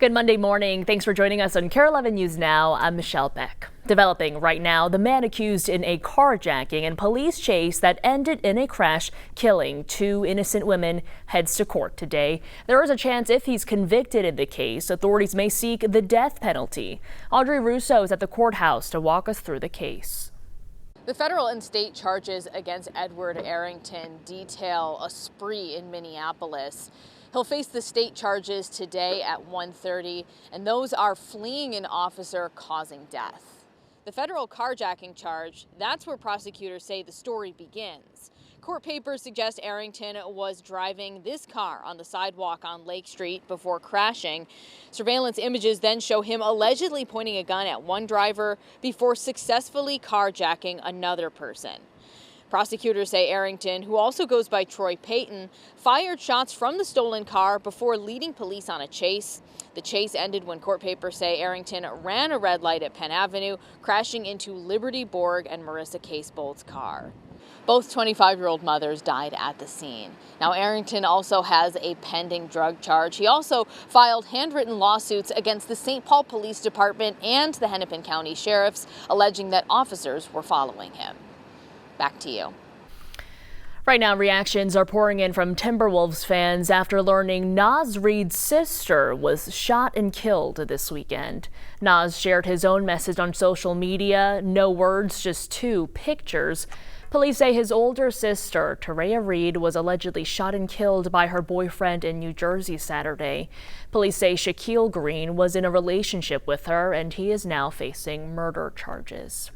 Good Monday morning. Thanks for joining us on KARE 11 News Now. I'm Michelle Beck. Developing right now, the man accused in a carjacking and police chase that ended in a crash, killing two innocent women, heads to court today. There is a chance if he's convicted in the case, authorities may seek the death penalty. Audrey Russo is at the courthouse to walk us through the case. The federal and state charges against Edward Arrington detail a spree in Minneapolis. He'll face the state charges today at 1:30, and those are fleeing an officer causing death. The federal carjacking charge, that's where prosecutors say the story begins. Court papers suggest Arrington was driving this car on the sidewalk on Lake Street before crashing. Surveillance images then show him allegedly pointing a gun at one driver before successfully carjacking another person. Prosecutors say Arrington, who also goes by Troy Payton, fired shots from the stolen car before leading police on a chase. The chase ended when court papers say Arrington ran a red light at Penn Avenue, crashing into Liberty Borg and Marissa Casebolt's car. Both 25-year-old mothers died at the scene. Now, Arrington also has a pending drug charge. He also filed handwritten lawsuits against the St. Paul Police Department and the Hennepin County Sheriffs, alleging that officers were following him. Back to you. Right now, reactions are pouring in from Timberwolves fans after learning Nas Reed's sister was shot and killed this weekend. Nas shared his own message on social media. No words, just two pictures. Police say his older sister, Terea Reed, was allegedly shot and killed by her boyfriend in New Jersey Saturday. Police say Shaquille Green was in a relationship with her, and he is now facing murder charges.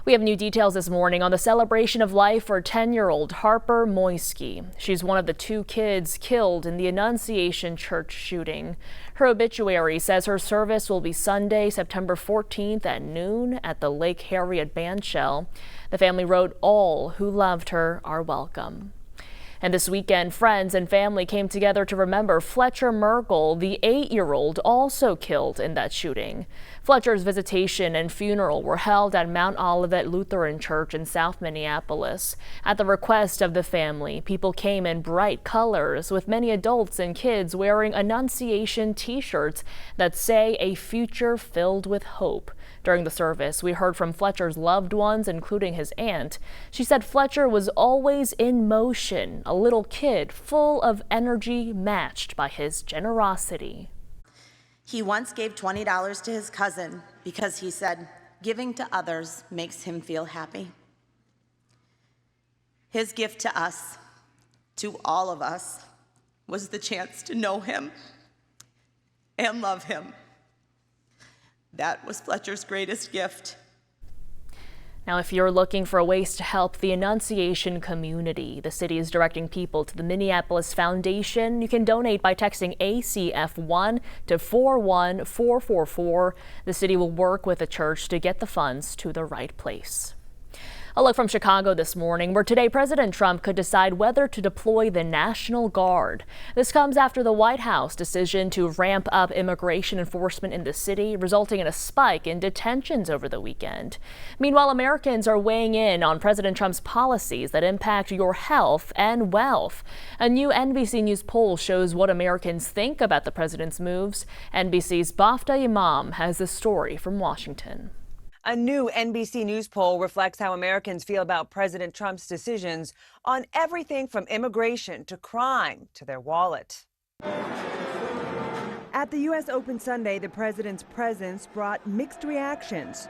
We have new details this morning on the celebration of life for 10-year-old Harper Moisky. She's one of the two kids killed in the Annunciation Church shooting. Her obituary says her service will be Sunday, September 14th at noon at the Lake Harriet Bandshell. The family wrote, "All who loved her are welcome." And this weekend, friends and family came together to remember Fletcher Merkel, the 8-year-old also killed in that shooting. Fletcher's visitation and funeral were held at Mount Olivet Lutheran Church in South Minneapolis. At the request of the family, people came in bright colors, with many adults and kids wearing Annunciation t-shirts that say "A future filled with hope." During the service, we heard from Fletcher's loved ones, including his aunt. She said Fletcher was always in motion, a little kid full of energy matched by his generosity. He once gave $20 to his cousin because he said giving to others makes him feel happy. His gift to us, to all of us, was the chance to know him and love him. That was Fletcher's greatest gift. Now, if you're looking for ways to help the Annunciation community, the city is directing people to the Minneapolis Foundation. You can donate by texting ACF1 to 41444. The city will work with the church to get the funds to the right place. A look from Chicago this morning, where today President Trump could decide whether to deploy the National Guard. This comes after the White House decision to ramp up immigration enforcement in the city, resulting in a spike in detentions over the weekend. Meanwhile, Americans are weighing in on President Trump's policies that impact your health and wealth. A new NBC News poll shows what Americans think about the president's moves. NBC's Bafta Imam has the story from Washington. A new NBC News poll reflects how Americans feel about President Trump's decisions on everything from immigration to crime to their wallet. At the U.S. Open Sunday, the president's presence brought mixed reactions.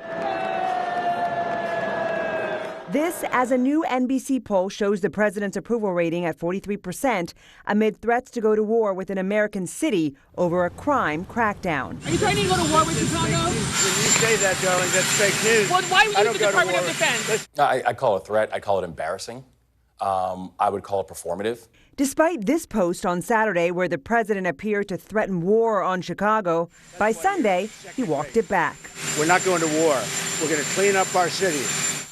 This, as a new NBC poll shows the president's approval rating at 43% amid threats to go to war with an American city over a crime crackdown. Are you threatening to go to war with Chicago? When you say that, darling, that's fake news. Well, why would you use the Department of Defense? I call it a threat. I call it embarrassing. I would call it performative. Despite this post on Saturday where the president appeared to threaten war on Chicago, by Sunday, he walked it back. We're not going to war. We're going to clean up our city.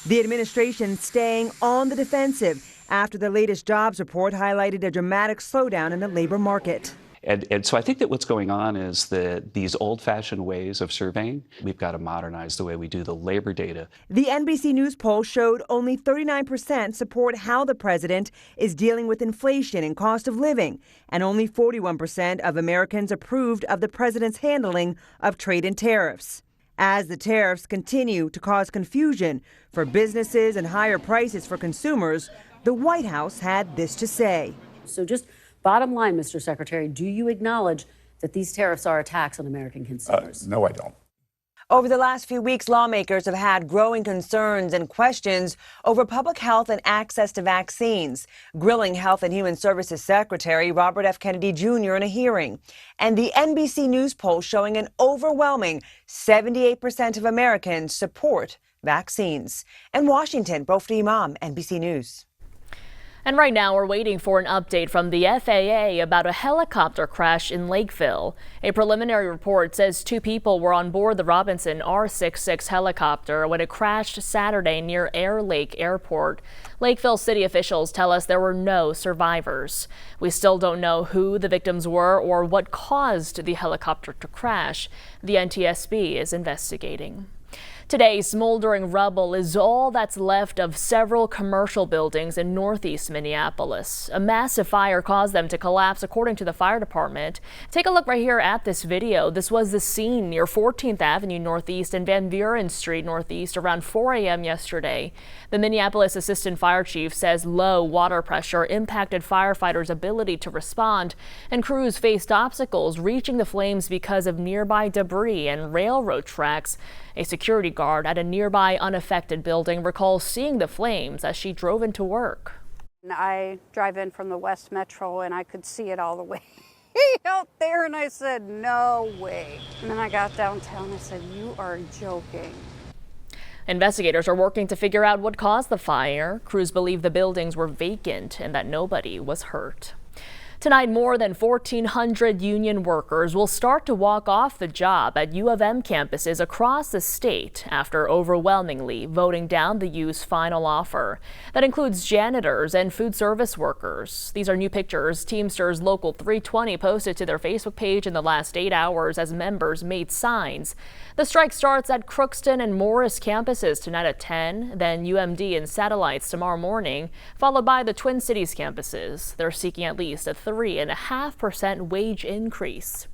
The administration staying on the defensive after the latest jobs report highlighted a dramatic slowdown in the labor market. And so I think that what's going on is that these old-fashioned ways of surveying, we've got to modernize the way we do the labor data. The NBC News poll showed only 39% support how the president is dealing with inflation and cost of living, and only 41% of Americans approved of the president's handling of trade and tariffs. As the tariffs continue to cause confusion for businesses and higher prices for consumers, the White House had this to say. So just bottom line, Mr. Secretary, do you acknowledge that these tariffs are a tax on American consumers? No, I don't. Over the last few weeks, lawmakers have had growing concerns and questions over public health and access to vaccines, grilling Health and Human Services Secretary Robert F. Kennedy Jr. in a hearing. And the NBC News poll showing an overwhelming 78% of Americans support vaccines. In Washington, Bofti Imam, NBC News. And right now we're waiting for an update from the FAA about a helicopter crash in Lakeville. A preliminary report says 2 people were on board the Robinson R-66 helicopter when it crashed Saturday near Air Lake Airport. Lakeville city officials tell us there were no survivors. We still don't know who the victims were or what caused the helicopter to crash. The NTSB is investigating. Today, smoldering rubble is all that's left of several commercial buildings in northeast Minneapolis. A massive fire caused them to collapse, according to the fire department. Take a look right here at this video. This was the scene near 14th Avenue Northeast and Van Buren Street Northeast around 4 a.m. yesterday. The Minneapolis Assistant Fire Chief says low water pressure impacted firefighters' ability to respond, and crews faced obstacles reaching the flames because of nearby debris and railroad tracks. A security guard at a nearby unaffected building recalls seeing the flames as she drove into work. I drive in from the West Metro and I could see it all the way out there, and I said, no way. And then I got downtown and I said, you are joking. Investigators are working to figure out what caused the fire. Crews believe the buildings were vacant and that nobody was hurt. Tonight, more than 1,400 union workers will start to walk off the job at U of M campuses across the state after overwhelmingly voting down the U's final offer. That includes janitors and food service workers. These are new pictures Teamsters Local 320 posted to their Facebook page in the last 8 hours as members made signs. The strike starts at Crookston and Morris campuses tonight at 10, then UMD and Satellites tomorrow morning, followed by the Twin Cities campuses. They're seeking at least a 3.5% wage increase.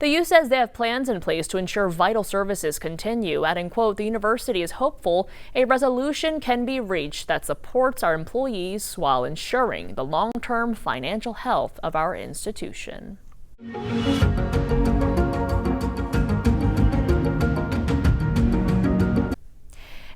The U says they have plans in place to ensure vital services continue, adding, quote, the university is hopeful a resolution can be reached that supports our employees while ensuring the long-term financial health of our institution.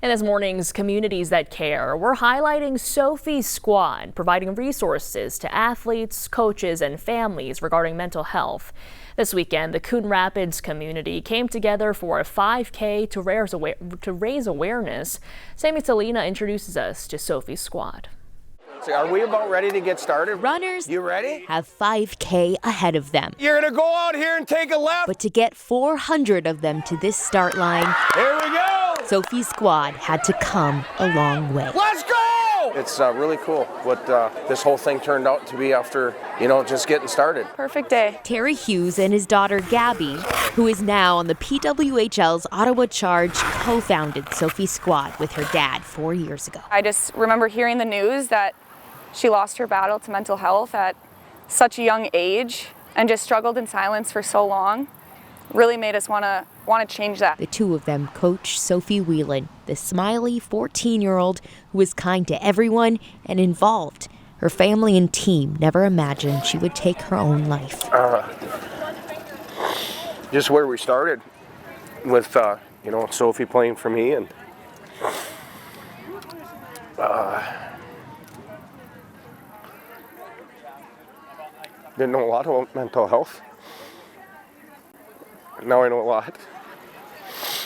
In this morning's Communities That Care, we're highlighting Sophie's Squad, providing resources to athletes, coaches, and families regarding mental health. This weekend, the Coon Rapids community came together for a 5K to raise awareness. Sammy Salina introduces us to Sophie's Squad. So are we about ready to get started? Runners You ready? have 5K ahead of them. You're going to go out here and take a left. But to get 400 of them to this start line, Here we go. Sophie's Squad had to come a long way. Let's go. It's really cool what this whole thing turned out to be after, just getting started. Perfect day. Terry Hughes and his daughter Gabby, who is now on the PWHL's Ottawa Charge, co-founded Sophie's Squad with her dad 4 years ago. I just remember hearing the news that she lost her battle to mental health at such a young age and just struggled in silence for so long. Really made us want to change that. The two of them coach Sophie Whelan, the smiley 14-year-old who is kind to everyone and involved. Her family and team never imagined she would take her own life. Just where we started with, Sophie playing for me and didn't know a lot about mental health. Now I know a lot.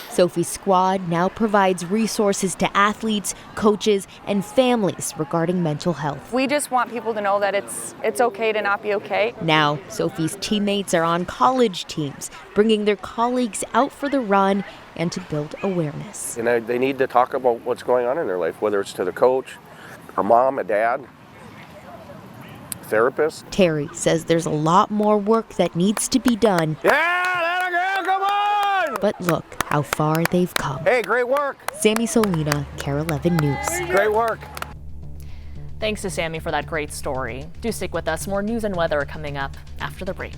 Sophie's Squad now provides resources to athletes, coaches, and families regarding mental health. We just want people to know that it's okay to not be okay. Now, Sophie's teammates are on college teams, bringing their colleagues out for the run and to build awareness. And they need to talk about what's going on in their life, whether it's to the coach, a mom, a dad, therapist. Terry says there's a lot more work that needs to be done. Yeah, that girl, come on! But look how far they've come. Hey, great work. Sammy Solina, KARE 11 News. Great work. Thanks to Sammy for that great story. Do stick with us. More news and weather coming up after the break.